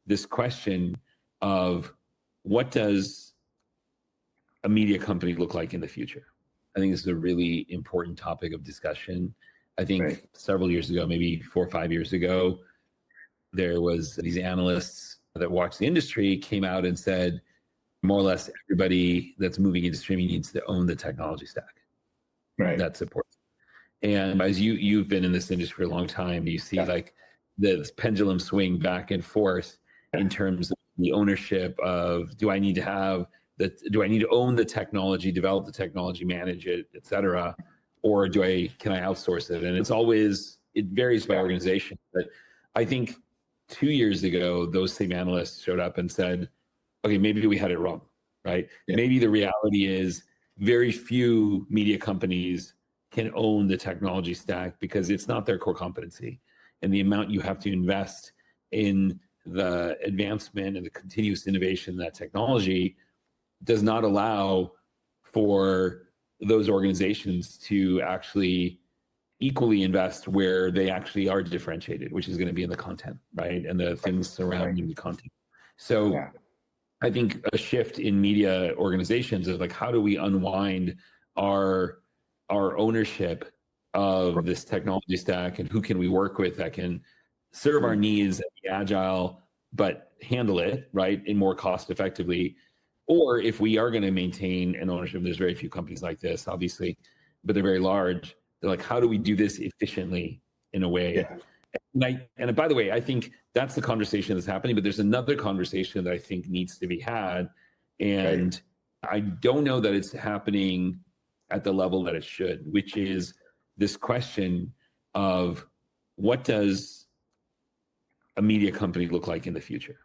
this question of what does a media company look like in the future? I think this is a really important topic of discussion. I think several years ago, maybe 4 or 5 years ago, there was these analysts that watch the industry came out and said, more or less everybody that's moving into streaming needs to own the technology stack. Right. That's important. And as you've been in this industry for a long time, you see like the pendulum swing back and forth in terms of the ownership of, do I need to own the technology, develop the technology, manage it, et cetera, or can I outsource it? And it varies by organization. But I think 2 years ago, those same analysts showed up and said, okay, maybe we had it wrong, right? Yeah. Maybe the reality is very few media companies can own the technology stack because it's not their core competency. And the amount you have to invest in the advancement and the continuous innovation of that technology does not allow for those organizations to actually equally invest where they actually are differentiated, which is going to be in the content, right? And the things surrounding the content. So I think a shift in media organizations is like, how do we unwind our ownership of this technology stack, and who can we work with that can serve our needs and be agile, but handle it, right, in more cost effectively? Or if we are going to maintain an ownership, there's very few companies like this, obviously, but they're very large. They're like, how do we do this efficiently in a way? And by the way, I think that's the conversation that's happening, but there's another conversation that I think needs to be had. And I don't know that it's happening at the level that it should, which is this question of what does a media company look like in the future?